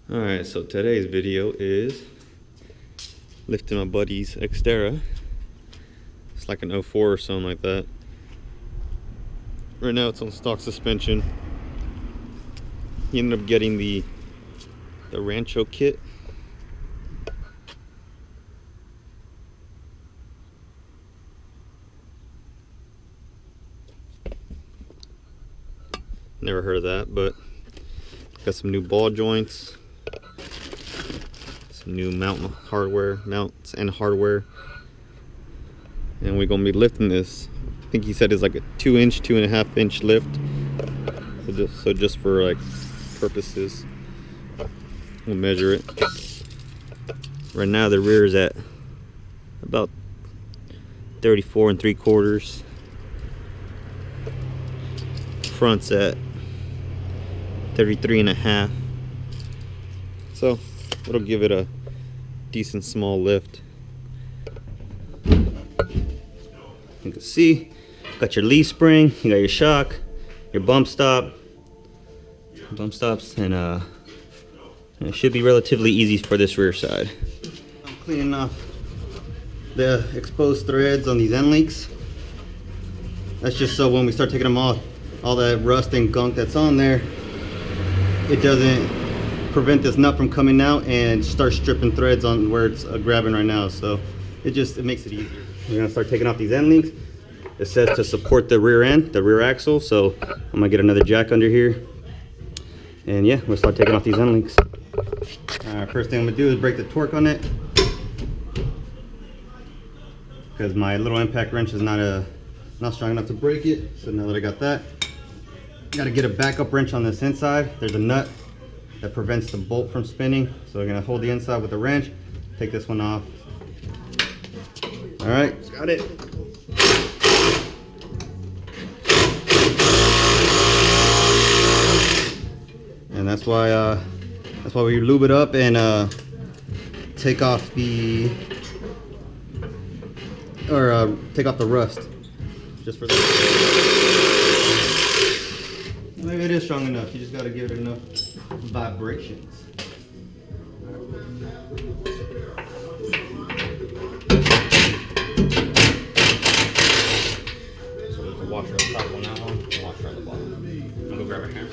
Alright, so today's video is lifting my buddy's Xterra. It's like an 04 or something like that. Right now it's on stock suspension. He ended up getting the Rancho kit. Never heard of that, but got some new ball joints, some new mounts and hardware, and we're gonna be lifting this. I think he said it's like a 2-inch, 2.5-inch lift. So just for like purposes, we'll measure it. Right now the rear is at about 34 3/4. Front's at 33.5. So it'll give it a decent small lift. You can see, got your leaf spring, you got your shock, your bump stops, and it should be relatively easy for this rear side. I'm cleaning off the exposed threads on these end links. That's just so when we start taking them off, all that rust and gunk that's on there, it doesn't prevent this nut from coming out and start stripping threads on where it's grabbing right now. So it makes it easier. We're gonna start taking off these end links. It says to support the rear end, the rear axle. So I'm gonna get another jack under here. And yeah, we'll start taking off these end links. First thing I'm gonna do is break the torque on it, because my little impact wrench is not strong enough to break it. So now that I got that, got to get a backup wrench on this inside. There's a nut that prevents the bolt from spinning, so we're gonna hold the inside with the wrench, take this one off. All right, got it. And that's why we lube it up and take off the rust, just for that. Maybe it is strong enough. You just got to give it enough vibrations. So there's a washer up top on that one, and a washer on the bottom. I'm gonna go grab a hammer.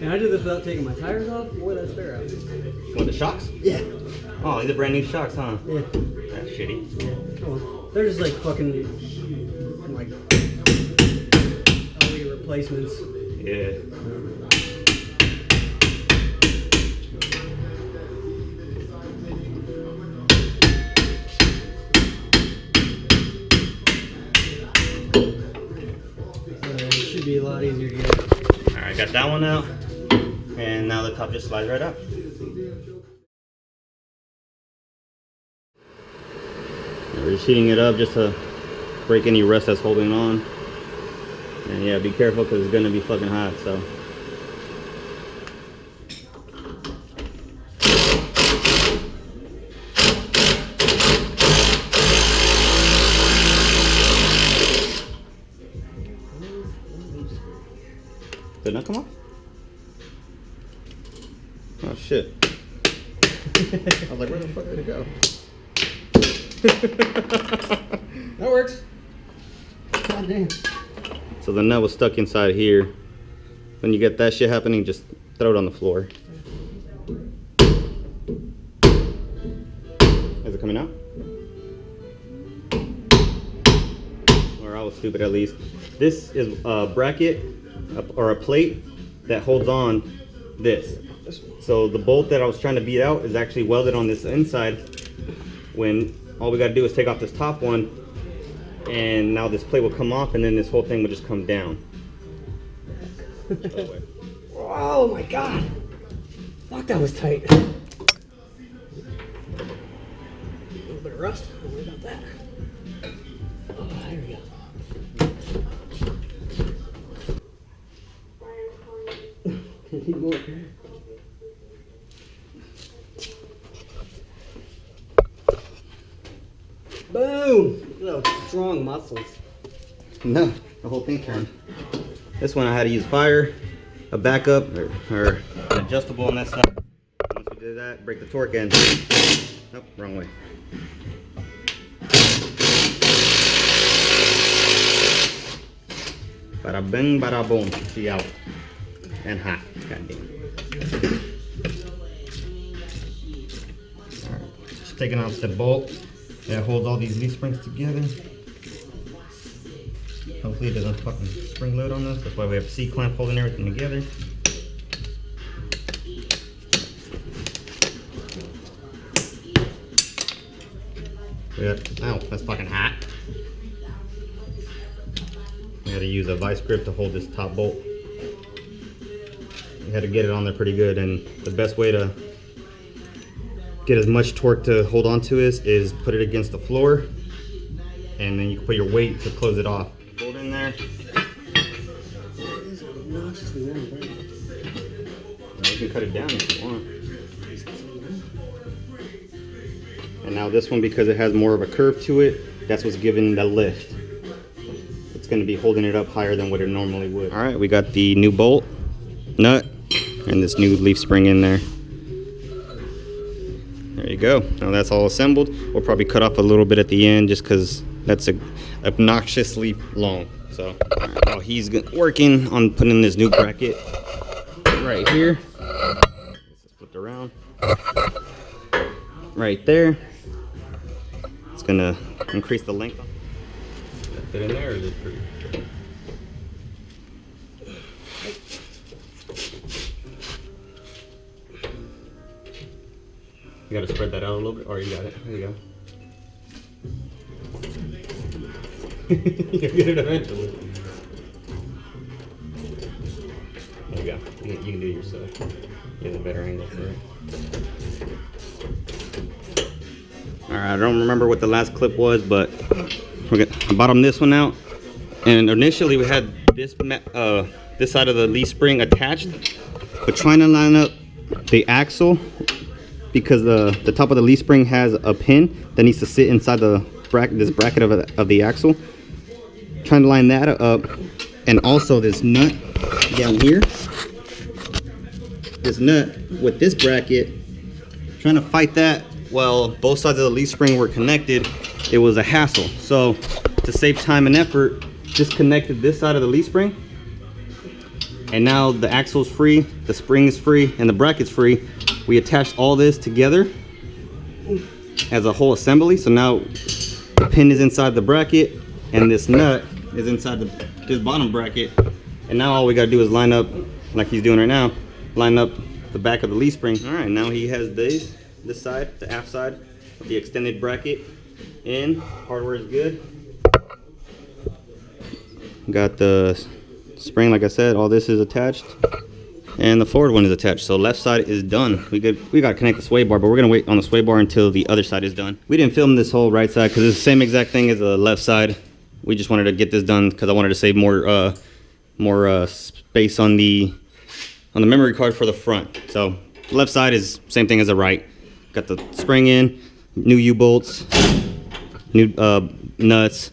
Can I do this without taking my tires off? Or that spare out? What, the shocks? Yeah. Oh, these are brand new shocks, huh? Yeah. That's shitty. Yeah. Oh, well. They're just like fucking like replacements. Yeah. It should be a lot easier to get. Alright, got that one out. And now the top just slides right up. We're just heating it up just to break any rust that's holding on. And yeah, be careful because it's gonna be fucking hot, so. Did it not come off? Oh shit. I was like, where the fuck did it go? That works. God damn. So the nut was stuck inside here. When you get that shit happening, just throw it on the floor. Is it coming out? Or I was stupid at least. This is a bracket or a plate that holds on this. So the bolt that I was trying to beat out is actually welded on this inside, when all we gotta do is take off this top one, and now this plate will come off, and then this whole thing will just come down. Oh my god! Fuck, that was tight. A little bit of rust. Don't worry about that. Oh, there we go. Need more. Boom! Look at those strong muscles. No, the whole thing turned. This one I had to use fire, a backup, or an adjustable on that side. Once we do that, break the torque and nope, wrong way. Bada bing, bada boom. See out. And hot. God damn. Alright, just taking out the bolt that holds all these leaf springs together. Hopefully it doesn't fucking spring load on this. That's why we have a C-clamp holding everything together. Ow, that's fucking hot. We had to use a vice grip to hold this top bolt. We had to get it on there pretty good, and the best way to get as much torque to hold on to this is put it against the floor, and then you can put your weight to close it off. Bolt in there. You can cut it down if you want. And now this one, because it has more of a curve to it, that's what's giving the lift. It's going to be holding it up higher than what it normally would. All right, we got the new bolt, nut, and this new leaf spring in there. There you go. Now that's all assembled. We'll probably cut off a little bit at the end just because that's obnoxiously long. So while he's working on putting this new bracket right here, it's flipped around right there. It's gonna increase the length. Does that fit in there, or is it pretty? You gotta spread that out a little bit, or you got it. There you go. You'll get it eventually. There you go. You can do it yourself. You have a better angle for it. Alright, I don't remember what the last clip was, but I bottomed this one out. And initially we had this side of the leaf spring attached, but trying to line up the axle, because the top of the leaf spring has a pin that needs to sit inside the this bracket of the axle. Trying to line that up, and also this nut down here, this nut with this bracket, trying to fight that while both sides of the leaf spring were connected. It was a hassle. So to save time and effort, disconnected this side of the leaf spring, and now the axle's free, the spring is free, and the bracket's free. We attached all this together as a whole assembly. So now the pin is inside the bracket, and this nut is inside this bottom bracket. And now all we gotta do is line up, like he's doing right now, line up the back of the leaf spring. All right, now he has this side, the aft side of the extended bracket in. Hardware is good. Got the spring, like I said, all this is attached, and the forward one is attached. So left side is done. We got to connect the sway bar, but we're gonna wait on the sway bar until the other side is done. We didn't film this whole right side because it's the same exact thing as the left side. We just wanted to get this done because I wanted to save more space on the memory card for the front. So left side is same thing as the right. Got the spring in, new U-bolts, new nuts.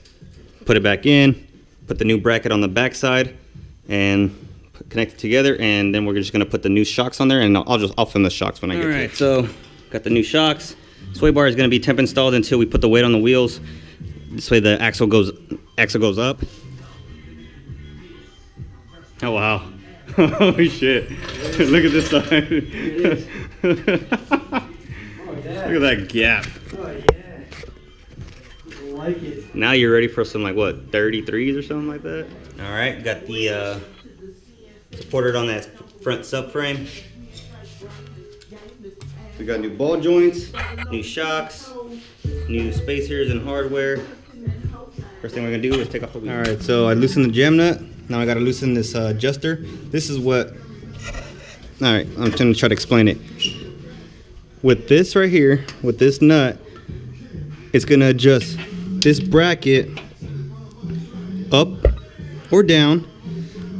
Put it back in. Put the new bracket on the back side, and connect it together, and then we're just gonna put the new shocks on there, and I'll film the shocks when I get to it. All right, so got the new shocks. Sway bar is gonna be temp installed until we put the weight on the wheels. This way the axle goes up. Oh wow! Holy shit! Look at this side. Look at that gap. Oh yeah. I like it. Now you're ready for some, like, what, 33s or something like that? All right, got the supported on that front subframe. We got new ball joints, new shocks, new spacers and hardware. First thing we're gonna do is take off the wheel. All right, so I loosened the jam nut. Now I gotta loosen this adjuster. This is what, all right, I'm gonna try to explain it. With this right here, with this nut, it's gonna adjust this bracket up or down,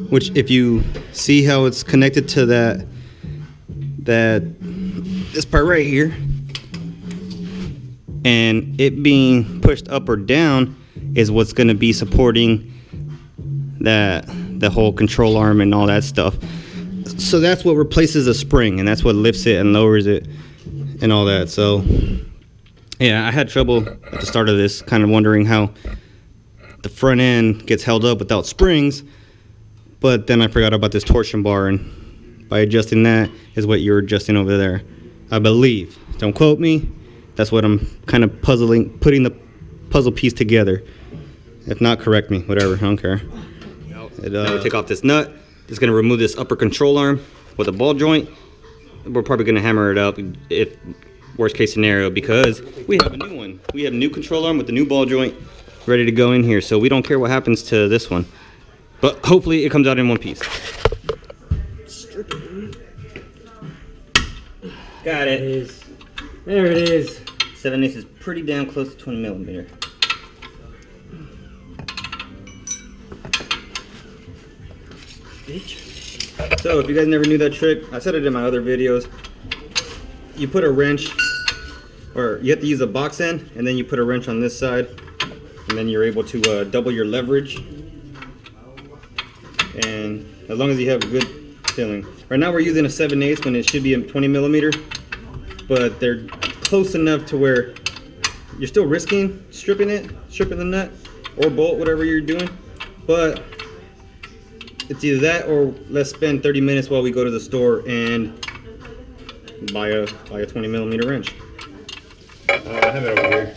which if you see how it's connected to this part right here, and it being pushed up or down is what's gonna be supporting the whole control arm and all that stuff. So that's what replaces the spring, and that's what lifts it and lowers it and all that. So yeah, I had trouble at the start of this, kind of wondering how the front end gets held up without springs, but then I forgot about this torsion bar, and by adjusting that is what you're adjusting over there, I believe. Don't quote me. That's what I'm kind of putting the puzzle piece together. If not, correct me, whatever, I don't care. Now we take off this nut. It's gonna remove this upper control arm with a ball joint. We're probably gonna hammer it up if worst case scenario, because we have a new one. We have a new control arm with the new ball joint ready to go in here, so we don't care what happens to this one. But hopefully it comes out in one piece. Got it. There it is. 7/8 is pretty damn close to 20 millimeter. So if you guys never knew that trick, I said it in my other videos. You put a wrench, or you have to use a box end, and then you put a wrench on this side, and then you're able to double your leverage. And as long as you have a good feeling. Right now we're using a 7/8 when it should be a 20 millimeter, but they're close enough to where you're still risking stripping the nut or bolt, whatever you're doing. But it's either that or let's spend 30 minutes while we go to the store and buy a 20 millimeter wrench. I have it over here.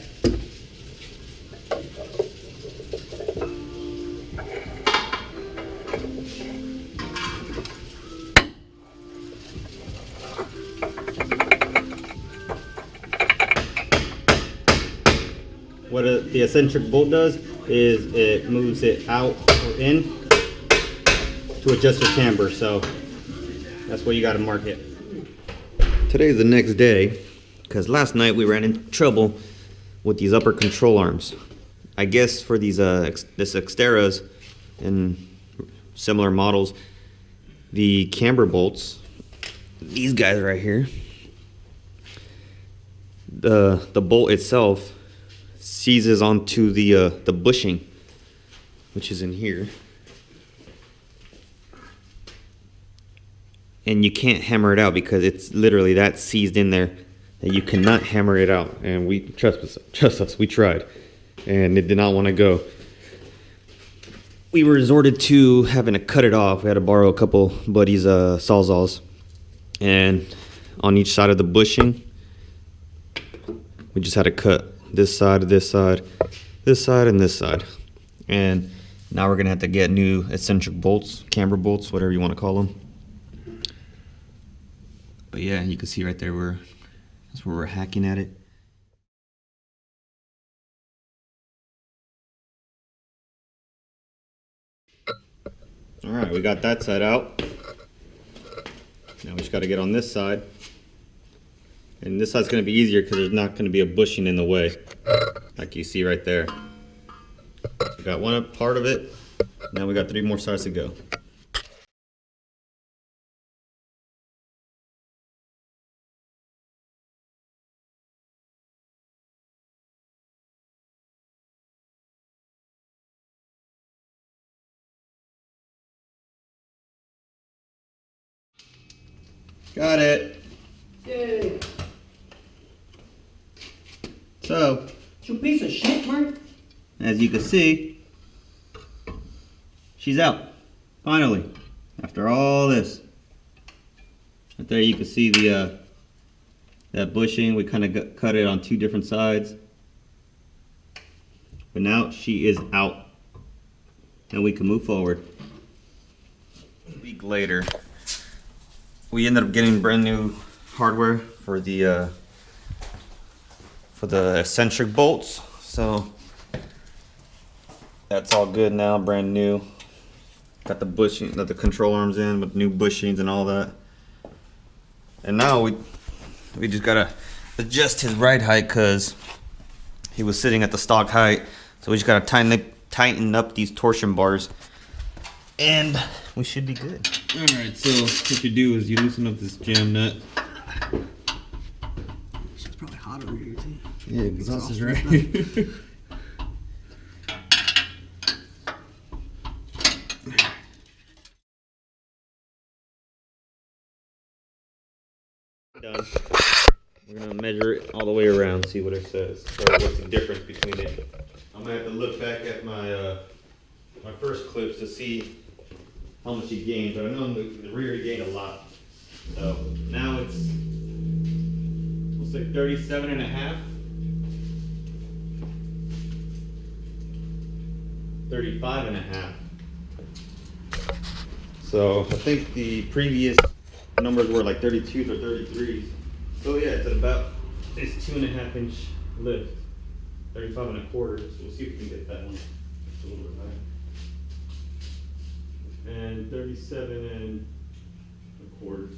What the eccentric bolt does is it moves it out or in to adjust your camber, so that's where you got to mark it. Today's the next day, because last night we ran into trouble with these upper control arms. I guess for these this Xterras and similar models, the camber bolts, these guys right here, the bolt itself seizes onto the bushing, which is in here, and you can't hammer it out because it's literally that seized in there that you cannot hammer it out. And we trust us, we tried, and it did not want to go. We resorted to having to cut it off. We had to borrow a couple buddies' sawzalls, and on each side of the bushing, we just had to cut this side, this side, this side, and this side. And now we're gonna have to get new eccentric bolts, camber bolts, whatever you want to call them. But yeah, you can see right there that's where we're hacking at it. All right, we got that side out. Now we just got to get on this side. And this side's going to be easier because there's not going to be a bushing in the way, like you see right there. We got one part of it. Now we got 3 more sides to go. Got it. Yay. So, You piece of shit, Mark. as you can see, she's out. Finally, after all this. Right there you can see the that bushing. We kind of cut it on 2 different sides. But now she is out. And we can move forward. A week later, we ended up getting brand new hardware for the eccentric bolts. So that's all good now, brand new. Got the bushing, got the control arms in with new bushings and all that. And now we just gotta adjust his ride height because he was sitting at the stock height. So we just gotta tighten up these torsion bars, and we should be good. All right, so what you do is you loosen up this jam nut. It's probably hot over here too. Yeah, exhaust is right. Done. We're gonna measure it all the way around, see what it says, or what's the difference between it. I'm gonna have to look back at my my first clips to see how much he gained, but I know in the rear he gained a lot. So now it's, looks like 37 and a half. 35 and a half. So I think the previous numbers were like 32s or 33s. So yeah, it's at about this 2.5 inch lift. 35 and a quarter. So we'll see if we can get that one just a little bit higher. And 37 and a quarter.